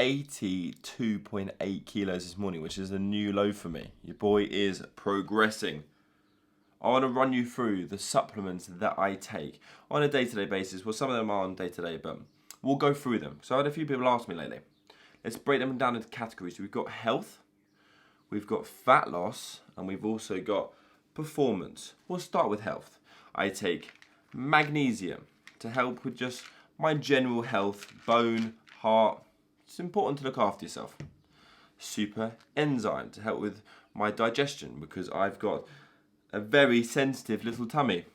82.8 kilos this morning, which is a new low for me. Your boy is progressing. I want to run you through the supplements that I take on a day-to-day basis. Well, some of them are on day-to-day, but we'll go through them. So I had a few people ask me lately. Let's break them down into categories. We've got health, we've got fat loss, and we've also got performance. We'll start with health. I take magnesium to help with just my general health, bone, heart. It's important to look after yourself. Super enzyme to help with my digestion because I've got a very sensitive little tummy.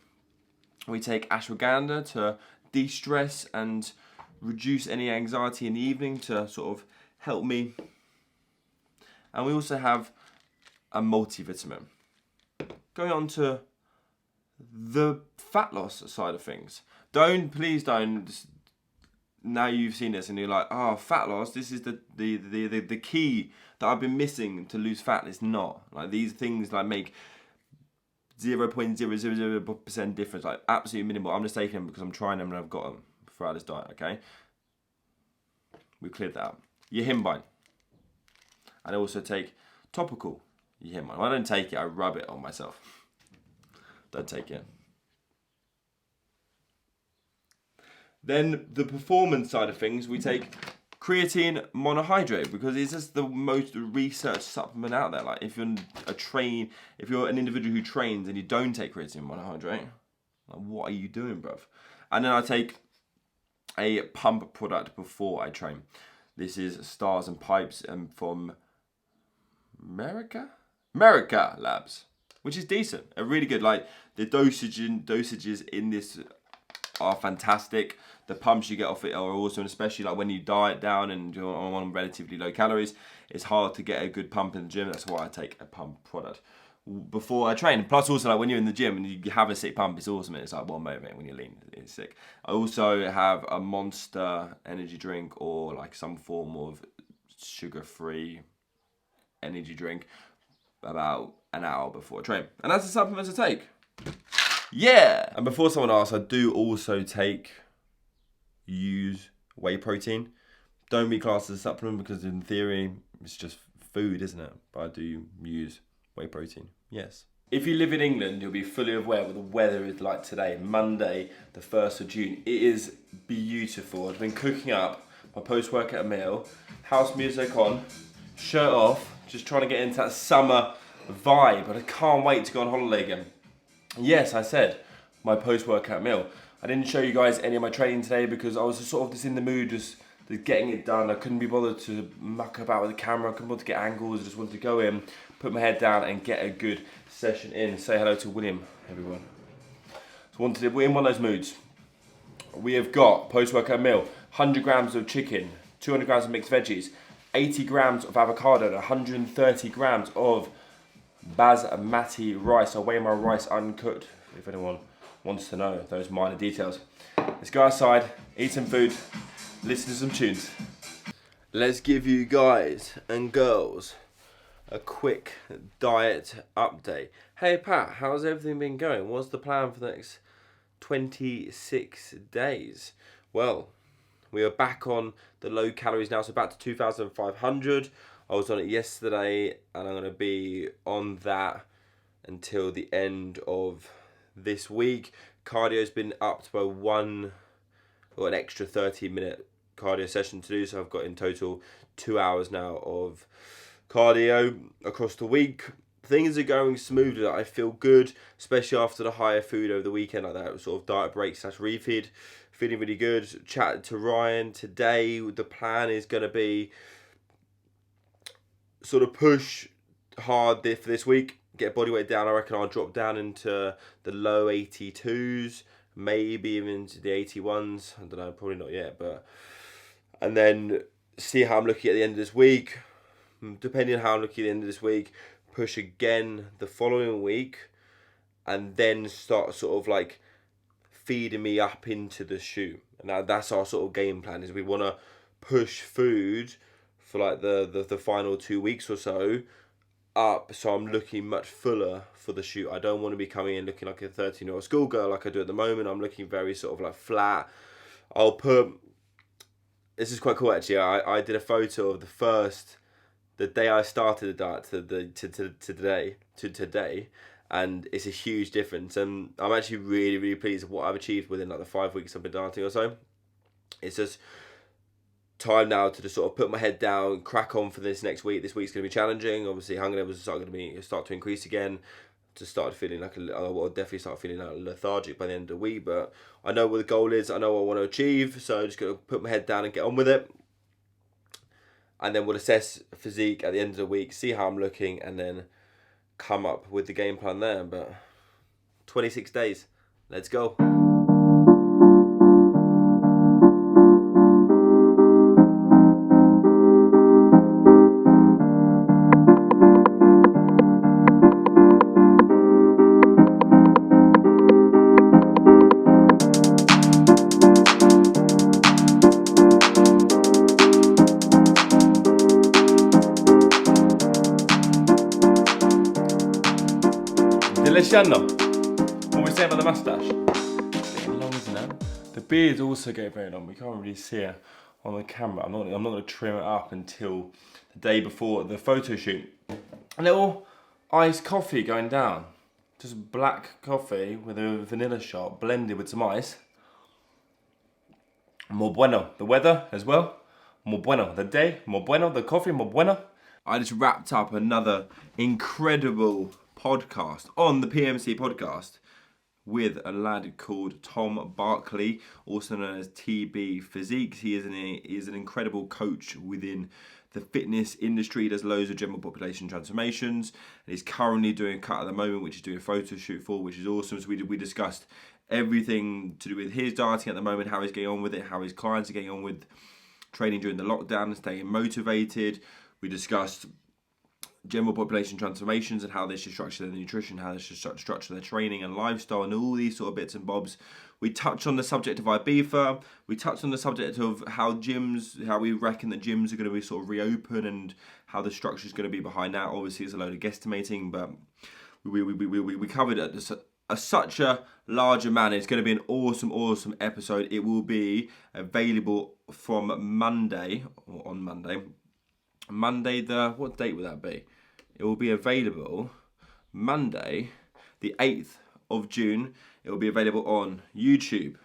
We take ashwagandha to de-stress and reduce any anxiety in the evening to sort of help me. And we also have a multivitamin. Going on to the fat loss side of things. Please don't, now you've seen this and you're like, oh, fat loss, this is the key that I've been missing to lose fat. It's not. Like these things like make 0.000% difference, like absolutely minimal. I'm just taking them because I'm trying them and I've got them throughout this diet, okay? We cleared that up. Yohimbine. And I also take topical Yohimbine. I don't take it, I rub it on myself. Don't take it. Then the performance side of things, we take creatine monohydrate because it's just the most researched supplement out there. Like if you're an individual who trains and you don't take creatine monohydrate, like what are you doing, bruv? And then I take a pump product before I train. This is Stars and Pipes from America Labs, which is decent, a really good. Like the dosages in this are fantastic. The pumps you get off it are awesome, especially like when you diet down and you're on relatively low calories. It's hard to get a good pump in the gym. That's why I take a pump product before I train. Plus also like when you're in the gym and you have a sick pump, it's awesome. It's like well motivating when you're lean, it's sick. I also have a Monster energy drink or like some form of sugar-free energy drink about an hour before I train. And that's the supplements I take. Yeah! And before someone asks, I do also use whey protein. Don't be classed as a supplement because in theory, it's just food, isn't it? But I do use whey protein, yes. If you live in England, you'll be fully aware what the weather is like today, Monday, the 1st of June. It is beautiful. I've been cooking up my post-workout meal, house music on, shirt off, just trying to get into that summer vibe, but I can't wait to go on holiday again. Yes, I said my post-workout meal. I didn't show you guys any of my training today because I was sort of just in the mood, just getting it done. I couldn't be bothered to muck about with the camera. I couldn't bother to get angles. I just wanted to go in, put my head down and get a good session in. Say hello to William, everyone. So we're in one of those moods. We have got post-workout meal, 100 grams of chicken, 200 grams of mixed veggies, 80 grams of avocado, and 130 grams of basmati rice. I weigh my rice uncooked, if anyone wants to know those minor details. Let's go outside, eat some food, listen to some tunes. Let's give you guys and girls a quick diet update. Hey Pat, how's everything been going? What's the plan for the next 26 days? Well, we are back on the low calories now, so back to 2,500. I was on it yesterday and I'm going to be on that until the end of this week. Cardio's been upped by an extra 30-minute cardio session to do, so I've got in total 2 hours now of cardio across the week. Things are going smoothly. I feel good, especially after the higher food over the weekend, like that sort of diet break / refeed. Feeling really good. Chatted to Ryan today. The plan is going to be sort of push hard for this week, get body weight down. I reckon I'll drop down into the low 82s, maybe even into the 81s. I don't know, probably not yet, and then see how I'm looking at the end of this week. Depending on how I'm looking at the end of this week, push again the following week, and then start sort of like feeding me up into the shoot. And that's our sort of game plan, is we want to push food for like the final 2 weeks or so up, so I'm looking much fuller for the shoot. I don't want to be coming in looking like a 13-year-old schoolgirl like I do at the moment. I'm looking very sort of like flat. I'll put this is quite cool actually. I did a photo of the day I started the diet to today, and it's a huge difference. And I'm actually really, really pleased with what I've achieved within like the 5 weeks I've been dieting or so. It's just time now to just sort of put my head down, crack on for this next week. This week's going to be challenging. Obviously, hunger levels are start to increase again. Just started feeling like I'll definitely start feeling like lethargic by the end of the week. But I know what the goal is. I know what I want to achieve. So I'm just going to put my head down and get on with it. And then we'll assess physique at the end of the week, see how I'm looking, and then come up with the game plan there. But 26 days. Let's go. Deliciano. What we say about the moustache? It's getting long, isn't it? The beard's also getting very long. We can't really see it on the camera. I'm not going to trim it up until the day before the photo shoot. A little iced coffee going down. Just black coffee with a vanilla shot blended with some ice. Muy bueno. The weather as well. Muy bueno. The day. Muy bueno. The coffee. Muy bueno. I just wrapped up another incredible podcast on the PMC podcast with a lad called Tom Barkley, also known as TB Physiques. He is an incredible coach within the fitness industry. He does loads of general population transformations, and he's currently doing a cut at the moment, which is doing a photo shoot for, which is awesome. So we discussed everything to do with his dieting at the moment, how he's getting on with it, how his clients are getting on with training during the lockdown and staying motivated. We discussed general population transformations and how they should structure their nutrition, how they should structure their training and lifestyle, and all these sort of bits and bobs. We touched on the subject of Ibiza. We touched on the subject of how we reckon that gyms are going to be sort of reopen and how the structure is going to be behind that. Obviously, it's a load of guesstimating, but we covered it such a large amount. It's going to be an awesome episode. It will be available from Monday, or on Monday. Monday, what date would that be? It will be available Monday, the 8th of June. It will be available on YouTube,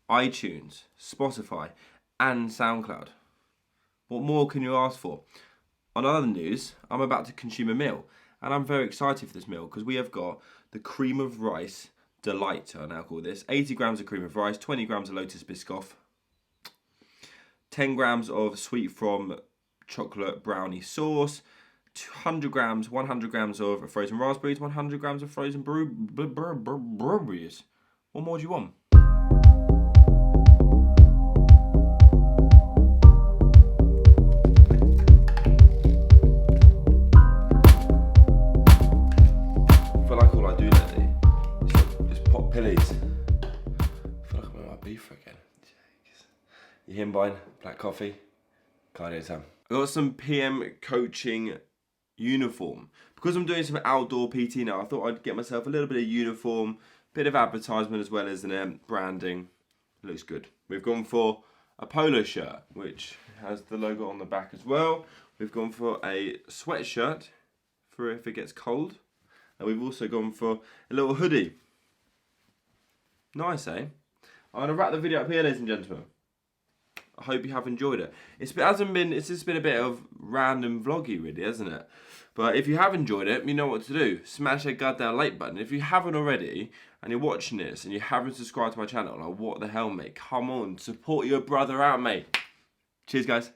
iTunes, Spotify, and SoundCloud. What more can you ask for? On other news, I'm about to consume a meal, and I'm very excited for this meal because we have got the cream of rice delight, I now call this. 80 grams of cream of rice, 20 grams of Lotus Biscoff, 10 grams of sweet from chocolate brownie sauce, 100 grams of frozen raspberries, 100 grams of frozen blueberries. What more do you want? I feel like all I do lately is just pop pillies. I feel like I'm on my beef again. You hear him buying black coffee? Cardio time. I got some PM coaching uniform. Because I'm doing some outdoor PT now, I thought I'd get myself a little bit of uniform, bit of advertisement as well as branding. Looks good. We've gone for a polo shirt, which has the logo on the back as well. We've gone for a sweatshirt for if it gets cold. And we've also gone for a little hoodie. Nice, eh? I'm going to wrap the video up here, ladies and gentlemen. I hope you have enjoyed it. It's just been a bit of random vloggy really, hasn't it? But if you have enjoyed it, you know what to do. Smash that goddamn like button. If you haven't already, and you're watching this, and you haven't subscribed to my channel, like what the hell, mate? Come on, support your brother out, mate. Cheers, guys.